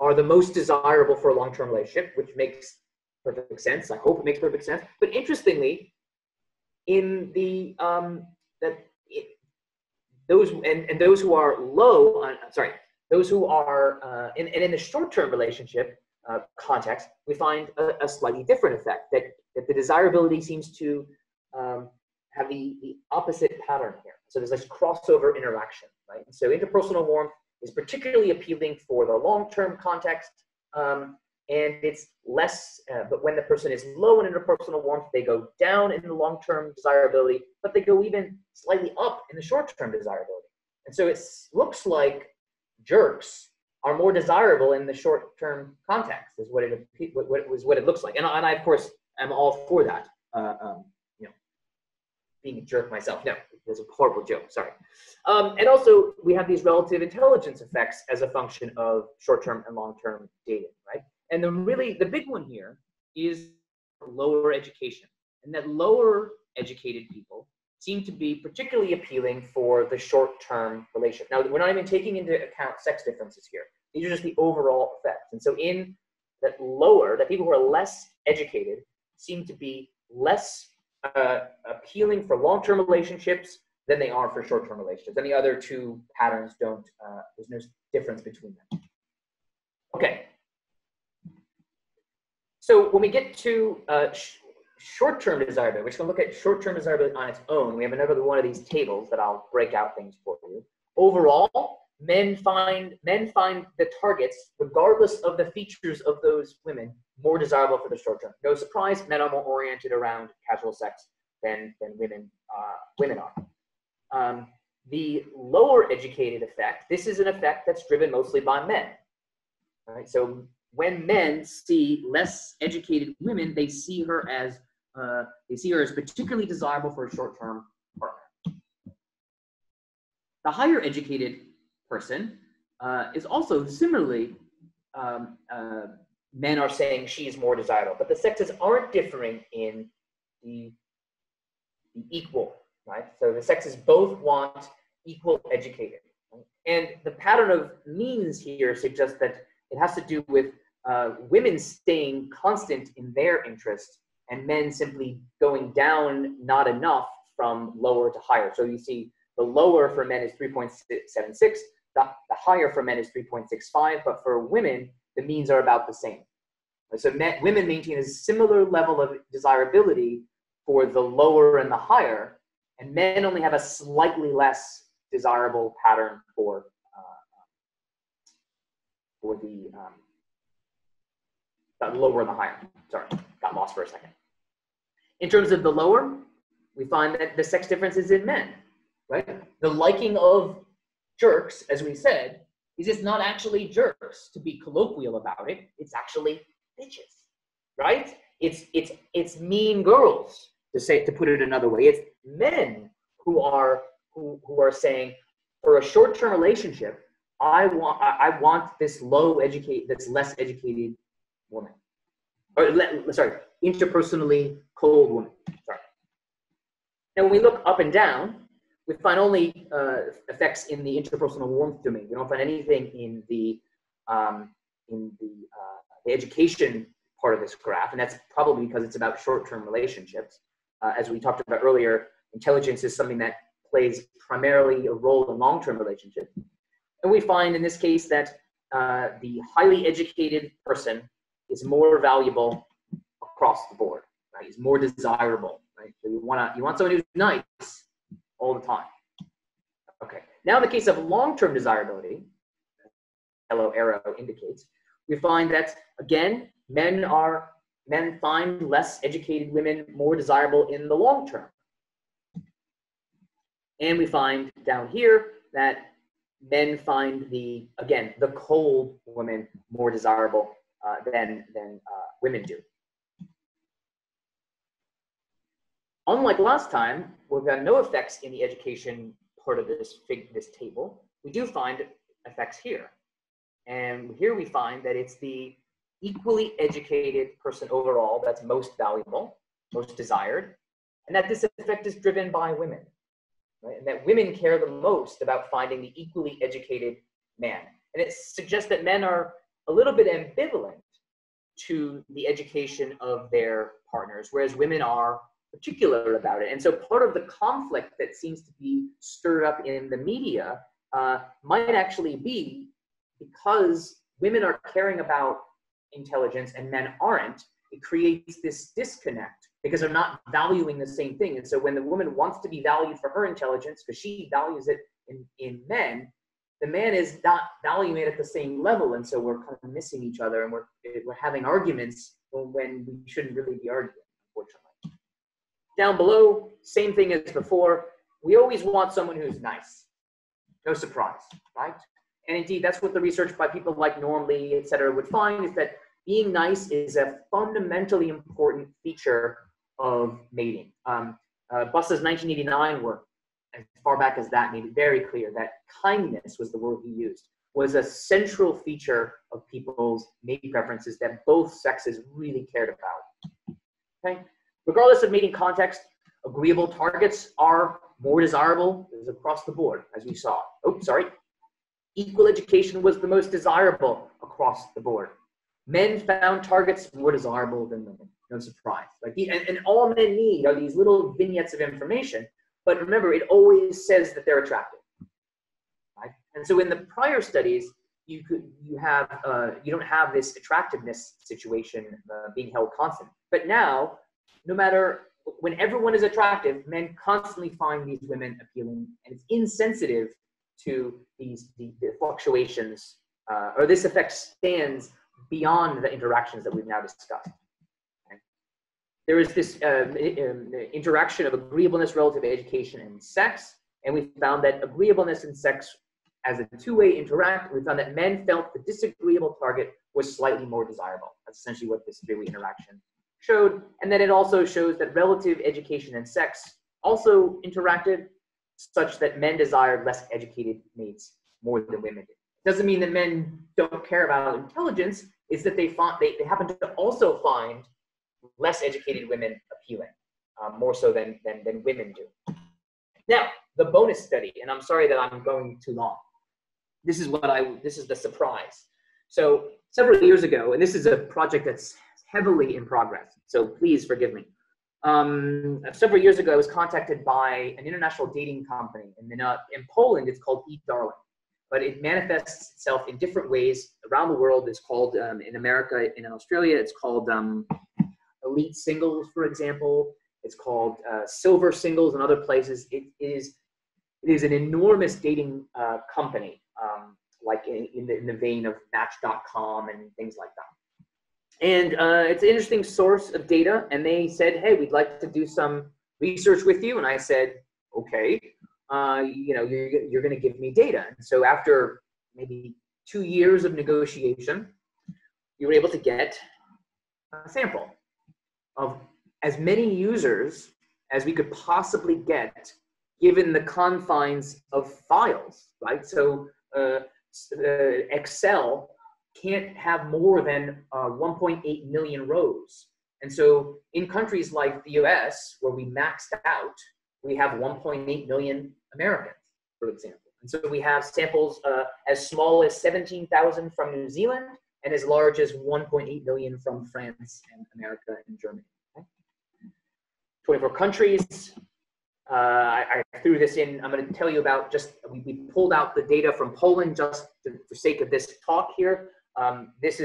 are the most desirable for a long-term relationship, which makes perfect sense. I hope it makes perfect sense. But interestingly, in the those who are low on, those who are in the short-term relationship context, we find a slightly different effect, that the desirability seems to have the opposite pattern here. So there's this crossover interaction, right? And so interpersonal warmth is particularly appealing for the long-term context, and it's less, but when the person is low in interpersonal warmth, they go down in the long-term desirability, but they go even slightly up in the short-term desirability. And so it looks like jerks are more desirable in the short-term context, is what it looks like. And I, of course, am all for that. Being a jerk myself. No, it was a horrible joke, sorry. And also, we have these relative intelligence effects as a function of short-term and long-term dating, right? And the big one here is lower education. And that lower educated people seem to be particularly appealing for the short-term relationship. Now, we're not even taking into account sex differences here. These are just the overall effects. And so in that people who are less educated seem to be less appealing for long-term relationships than they are for short-term relationships. And the other two patterns don't, there's no difference between them. Okay. So when we get to short-term desirability, we're just going to look at short-term desirability on its own. We have another one of these tables that I'll break out things for you. Overall, men find the targets, regardless of the features of those women, more desirable for the short term. No surprise, men are more oriented around casual sex than women are. The lower educated effect, this is an effect that's driven mostly by men. Right? So when men see less educated women, they see her as particularly desirable for a short-term partner. The higher educated person is also similarly, men are saying she is more desirable, but the sexes aren't differing in the equal, right? So the sexes both want equal educated. Right? And the pattern of means here suggests that it has to do with women staying constant in their interest and men simply going down not enough from lower to higher. So you see the lower for men is 3.76, the higher for men is 3.65, but for women, the means are about the same. So women maintain a similar level of desirability for the lower and the higher, and men only have a slightly less desirable pattern for the lower and the higher. Sorry, got lost for a second. In terms of the lower, we find that the sex difference is in men, right? The liking of jerks, as we said, is it's not actually jerks, to be colloquial about it. It's actually bitches, right? It's mean girls, to put it another way. It's men who are saying, for a short-term relationship, I want this less educated woman, or sorry, interpersonally cold woman. Sorry. Now, when we look up and down, we find only effects in the interpersonal warmth domain. We don't find anything in the education part of this graph, and that's probably because it's about short-term relationships. As we talked about earlier, intelligence is something that plays primarily a role in long-term relationships. And we find in this case that the highly educated person is more valuable across the board, right? He's more desirable, right? So you want someone who's nice all the time. Okay. Now in the case of long-term desirability, yellow arrow indicates, we find that again, men find less educated women more desirable in the long term. And we find down here that men find the cold women more desirable than women do. Unlike last time, we've got no effects in the education part of this table. We do find effects here. And here we find that it's the equally educated person overall that's most valuable, most desired, and that this effect is driven by women. Right? And that women care the most about finding the equally educated man. And it suggests that men are a little bit ambivalent to the education of their partners, whereas women are particular about it. And so part of the conflict that seems to be stirred up in the media might actually be because women are caring about intelligence and men aren't. It creates this disconnect because they're not valuing the same thing. And so when the woman wants to be valued for her intelligence because she values it in men, the man is not valuing it at the same level. And so we're kind of missing each other, and we're having arguments when we shouldn't really be arguing, unfortunately. Down below, same thing as before. We always want someone who's nice. No surprise, right? And indeed, that's what the research by people like Norm Lee, et cetera, would find, is that being nice is a fundamentally important feature of mating. Buss's 1989 work, as far back as that, made it very clear that kindness was the word he used, was a central feature of people's mating preferences that both sexes really cared about. Okay? Regardless of mating context, agreeable targets are more desirable across the board, as we saw. Oh, sorry. Equal education was the most desirable across the board. Men found targets more desirable than women. No surprise. And all men need are these little vignettes of information. But remember, it always says that they're attractive. Right? And so in the prior studies, you don't have this attractiveness situation being held constant. But now, no matter, when everyone is attractive, men constantly find these women appealing, and it's insensitive to the fluctuations, or this effect stands beyond the interactions that we've now discussed. Okay? There is this interaction of agreeableness relative to education and sex, and we found that agreeableness and sex as the two-way interact, we found that men felt the disagreeable target was slightly more desirable. That's essentially what this three-way interaction showed. And then it also shows that relative education and sex also interacted, such that men desired less educated mates more than women did. Doesn't mean that men don't care about intelligence. It's that they happen to also find less educated women appealing, more so than women do. Now, the bonus study, and I'm sorry that I'm going too long. This is the surprise. So several years ago, and this is a project that's heavily in progress, so please forgive me. Several years ago, I was contacted by an international dating company. And in Poland, it's called eDarling. But it manifests itself in different ways around the world. It's called, in America, in Australia, it's called Elite Singles, for example. It's called Silver Singles in other places. It is an enormous dating company, like in the vein of Match.com and things like that. And it's an interesting source of data. And they said, hey, we'd like to do some research with you. And I said, okay. You're going to give me data. And so after maybe 2 years of negotiation, you were able to get a sample of as many users as we could possibly get given the confines of files, right? So Excel can't have more than 1.8 million rows. And so in countries like the US, where we maxed out, we have 1.8 million Americans, for example. And so we have samples as small as 17,000 from New Zealand and as large as 1.8 million from France and America and Germany. Okay? 24 countries. I threw this in. I'm going to tell you about we pulled out the data from Poland just for sake of this talk here. This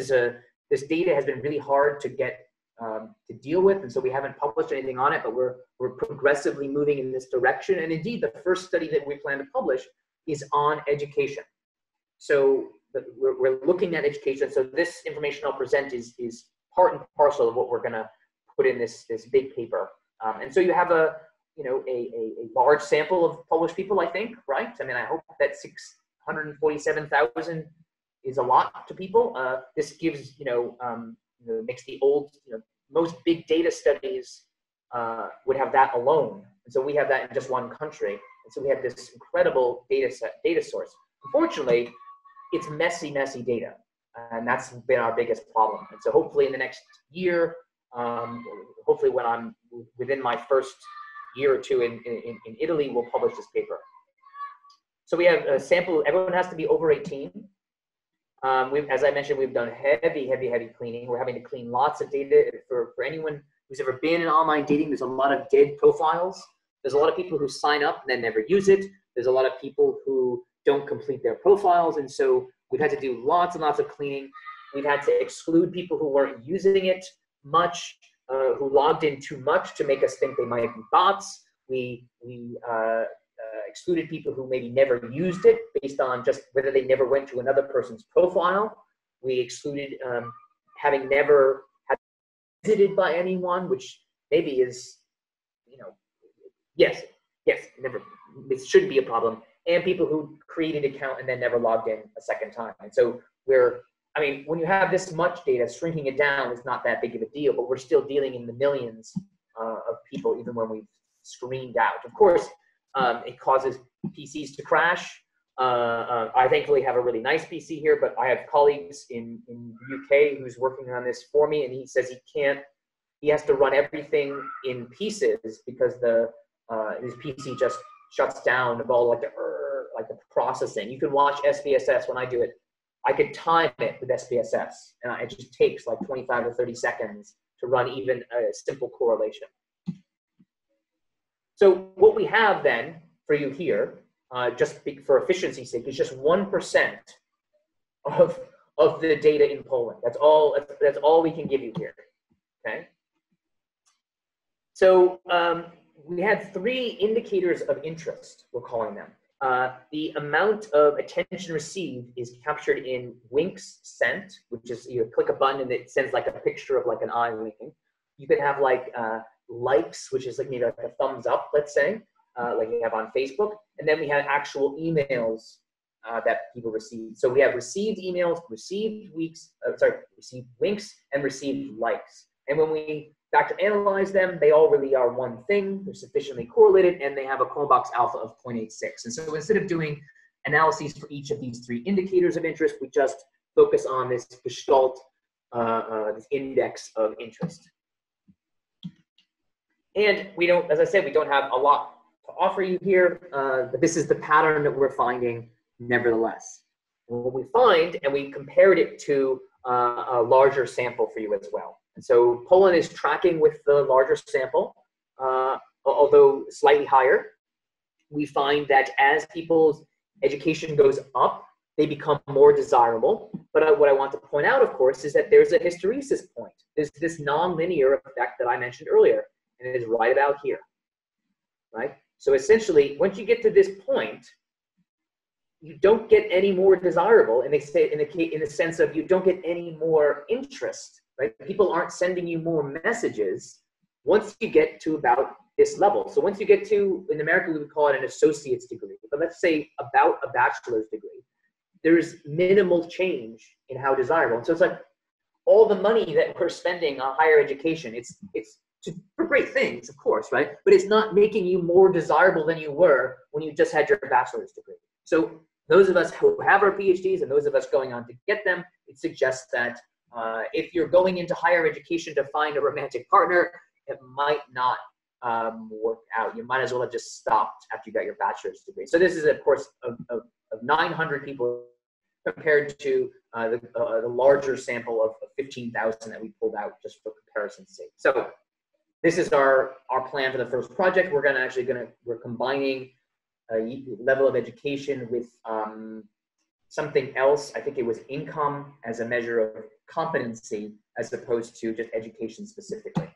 data has been really hard to get to deal with, and so we haven't published anything on it, but we're progressively moving in this direction. And indeed, the first study that we plan to publish is on education. So we're looking at education. So this information I'll present is part and parcel of what we're going to put in this big paper. And so you have a large sample of published people, I think, right? I mean, I hope that 647,000 is a lot to people. This gives, makes the old, most big data studies would have that alone. And so we have that in just one country. And so we have this incredible data source. Unfortunately, it's messy data. And that's been our biggest problem. And so hopefully in the next year, hopefully when I'm within my first year or two in Italy, we'll publish this paper. So we have a sample, everyone has to be over 18. As I mentioned, we've done heavy cleaning. We're having to clean lots of data. For anyone who's ever been in online dating, there's a lot of dead profiles. There's a lot of people who sign up and then never use it. There's a lot of people who don't complete their profiles. And so we've had to do lots and lots of cleaning. We've had to exclude people who weren't using it much, who logged in too much to make us think they might be bots. We excluded people who maybe never used it based on just whether they never went to another person's profile. We excluded having never had visited by anyone, which maybe is, yes, never, it shouldn't be a problem. And people who created an account and then never logged in a second time. And so when you have this much data, shrinking it down is not that big of a deal, but we're still dealing in the millions of people, even when we've screened out. Of course, it causes PCs to crash. I thankfully have a really nice PC here, but I have colleagues in the UK who's working on this for me, and he says he has to run everything in pieces because his PC just shuts down of all like the processing. You can watch SPSS when I do it. I could time it with SPSS, and it just takes like 25 or 30 seconds to run even a simple correlation. So what we have then for you here, just for efficiency's sake, is just 1% of the data in Poland. That's all we can give you here. Okay. So we had 3 indicators of interest, we're calling them. The amount of attention received is captured in winks sent, which is you click a button and it sends like a picture of like an eye winking. You could have like likes, which is like maybe like a thumbs up, let's say, like you have on Facebook. And then we have actual emails that people receive. So we have received emails, received winks, and received likes. And when we factor analyze them, they all really are one thing. They're sufficiently correlated, and they have a Cronbach's alpha of 0.86. And so instead of doing analyses for each of these three indicators of interest, we just focus on this gestalt, this index of interest. And we don't, as I said, we don't have a lot to offer you here, but this is the pattern that we're finding nevertheless. And what we find, and we compared it to a larger sample for you as well. And so Poland is tracking with the larger sample, although slightly higher. We find that as people's education goes up, they become more desirable. But what I want to point out, of course, is that there's a hysteresis point. There's this nonlinear effect that I mentioned earlier, and it is right about here, right? So essentially, once you get to this point, you don't get any more desirable, and they say in the sense of you don't get any more interest, right? People aren't sending you more messages once you get to about this level. So once you get to, in America, we would call it an associate's degree, but let's say about a bachelor's degree, there's minimal change in how desirable. And so it's like all the money that we're spending on higher education, it's for great things, of course, right? But it's not making you more desirable than you were when you just had your bachelor's degree. So those of us who have our PhDs and those of us going on to get them, it suggests that if you're going into higher education to find a romantic partner, it might not work out. You might as well have just stopped after you got your bachelor's degree. So this is, of course, of 900 people compared to the larger sample of 15,000 that we pulled out just for comparison's sake. So this is our plan for the first project. We're combining a level of education with something else. I think it was income as a measure of competency as opposed to just education specifically.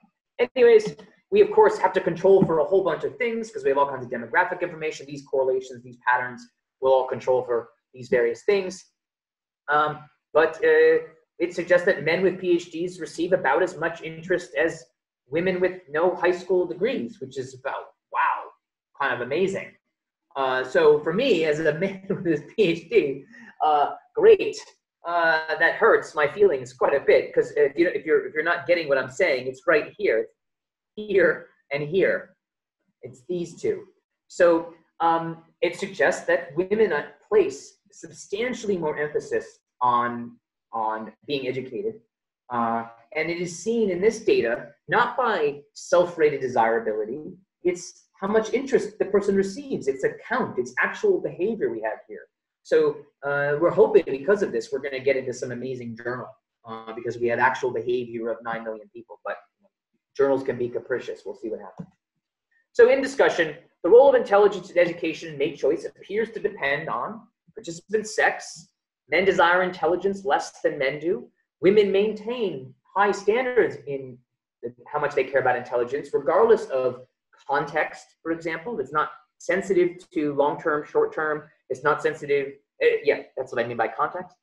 Anyways, we of course have to control for a whole bunch of things because we have all kinds of demographic information. These correlations, these patterns will all control for these various things. But it suggests that men with PhDs receive about as much interest as women with no high school degrees, which is about, wow, kind of amazing. So for me, as a man with his PhD, great. That hurts my feelings quite a bit because if you're not getting what I'm saying, it's right here, here, and here. It's these two. So it suggests that women place substantially more emphasis on being educated, and it is seen in this data not by self-rated desirability. It's how much interest the person receives. It's a count. It's actual behavior we have here. So we're hoping because of this, we're going to get into some amazing journal because we have actual behavior of 9 million people. But journals can be capricious. We'll see what happens. So in discussion, the role of intelligence in education and mate choice appears to depend on participant sex. Men desire intelligence less than men do. Women maintain high standards in how much they care about intelligence, regardless of context, for example. It's not sensitive to long-term, short-term. It's not sensitive. Yeah, that's what I mean by context.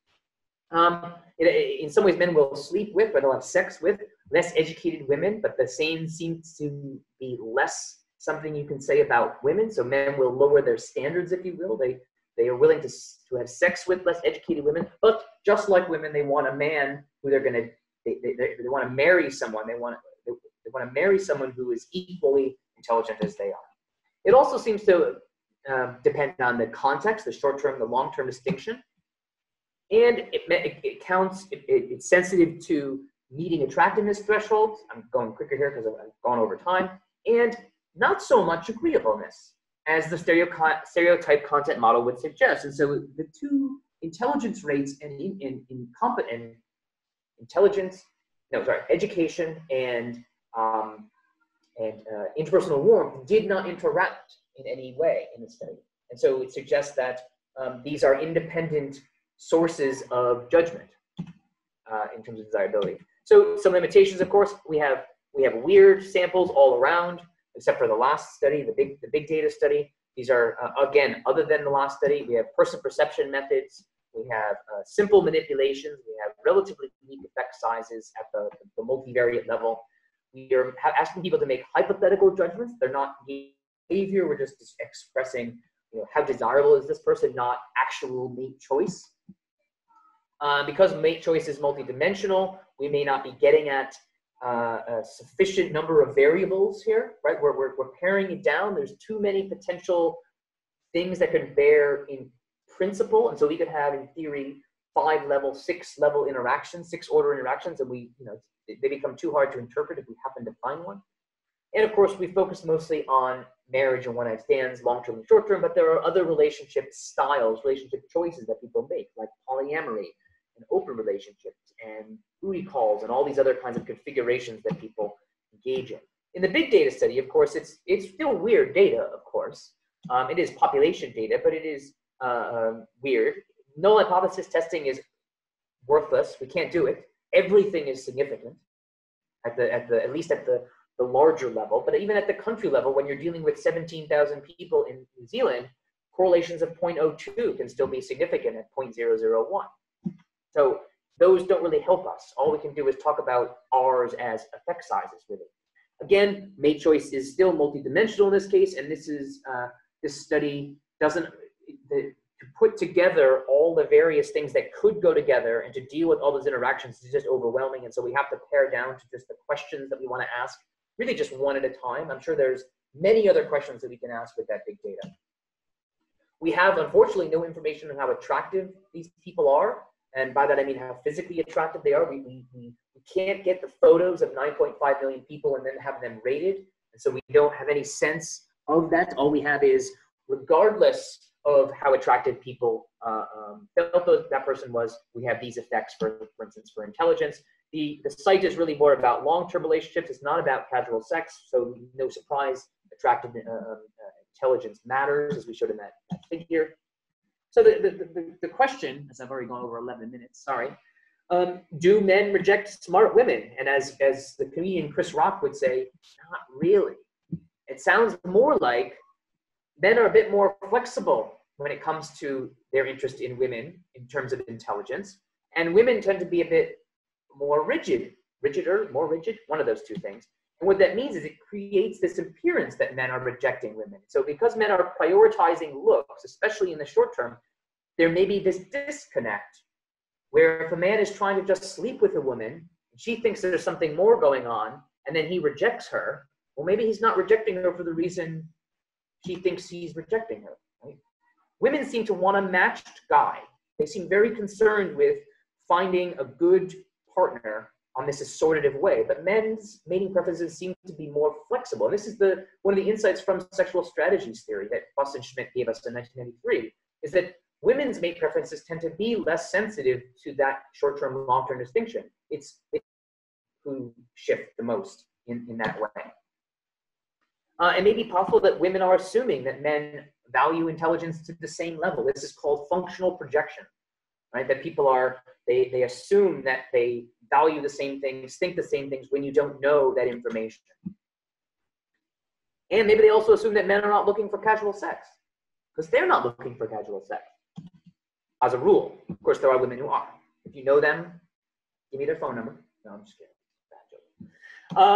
In some ways, men will sleep with, or they'll have sex with, less educated women, but the same seems to be less something you can say about women. So men will lower their standards, if you will. They are willing to have sex with less educated women, but just like women, they want a man who they want to marry someone. They want to marry someone who is equally intelligent as they are. It also seems to depend on the context, the short-term, the long-term distinction. And it's sensitive to meeting attractiveness thresholds. I'm going quicker here because I've gone over time. And not so much agreeableness as the stereotype content model would suggest. And so the two intelligence rates and education and interpersonal warmth did not interact in any way in the study. And so it suggests that these are independent sources of judgment in terms of desirability. So some limitations, of course, we have weird samples all around, except for the last study, the big data study. These are, again, other than the last study, we have person perception methods, we have simple manipulations, we have relatively unique effect sizes at the multivariate level. We are asking people to make hypothetical judgments. They're not behavior, we're just expressing how desirable is this person, not actual mate choice. Because mate choice is multidimensional, we may not be getting at a sufficient number of variables here, right? We're paring it down. There's too many potential things that could bear in principle, and so we could have, in theory, 5-level, 6-level interactions, 6-order interactions, and they become too hard to interpret if we happen to find one. And of course, we focus mostly on marriage and one-night stands, long-term and short-term, but there are other relationship styles, relationship choices that people make, like polyamory and open relationships and booty calls and all these other kinds of configurations that people engage in. In the big data study, of course, it's still weird data, of course. It is population data, but it is weird. Null hypothesis testing is worthless. We can't do it. Everything is significant at least at the larger level, but even at the country level, when you're dealing with 17,000 people in New Zealand, correlations of 0.02 can still be significant at 0.001. So those don't really help us. All we can do is talk about R's as effect sizes, really. Again, mate choice is still multidimensional in this case, and this study doesn't, to put together all the various things that could go together and to deal with all those interactions is just overwhelming, and so we have to pare down to just the questions that we want to ask, really just one at a time. I'm sure there's many other questions that we can ask with that big data. We have, unfortunately, no information on how attractive these people are, and by that I mean how physically attractive they are. We can't get the photos of 9.5 million people and then have them rated, and so we don't have any sense of that. All we have is, regardless of how attractive people felt that person was, we have these effects, for instance, for intelligence. The site is really more about long-term relationships. It's not about casual sex, so no surprise, attractive intelligence matters, as we showed in that figure. So the question, as I've already gone over 11 minutes, sorry, do men reject smart women? And as the comedian Chris Rock would say, not really. It sounds more like men are a bit more flexible when it comes to their interest in women in terms of intelligence, and women tend to be a bit more rigider, more rigid, one of those two things. And what that means is it creates this appearance that men are rejecting women. So because men are prioritizing looks, especially in the short term, there may be this disconnect where if a man is trying to just sleep with a woman, and she thinks there's something more going on, and then he rejects her, well, maybe he's not rejecting her for the reason she thinks he's rejecting her. Right? Women seem to want a matched guy. They seem very concerned with finding a good partner on this assortative way, but men's mating preferences seem to be more flexible. And this is one of the insights from sexual strategies theory that Boston Schmidt gave us in 1993, is that women's mate preferences tend to be less sensitive to that short-term, long-term distinction. It's who shift the most in that way. It may be possible that women are assuming that men value intelligence to the same level. This is called functional projection, right? That people they assume that they value the same things, think the same things when you don't know that information. And maybe they also assume that men are not looking for casual sex because they're not looking for casual sex as a rule. Of course, there are women who are. If you know them, give me their phone number. No, I'm just kidding. Bad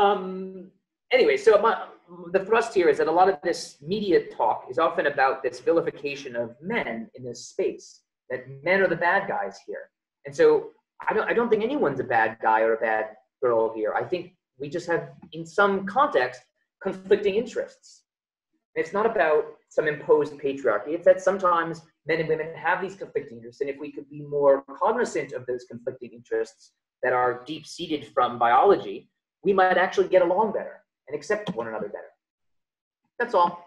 joke. Anyway, so the thrust here is that a lot of this media talk is often about this vilification of men in this space, that men are the bad guys here. And so I don't think anyone's a bad guy or a bad girl here. I think we just have, in some context, conflicting interests. It's not about some imposed patriarchy. It's that sometimes men and women have these conflicting interests, and if we could be more cognizant of those conflicting interests that are deep-seated from biology, we might actually get along better and accept one another better. That's all.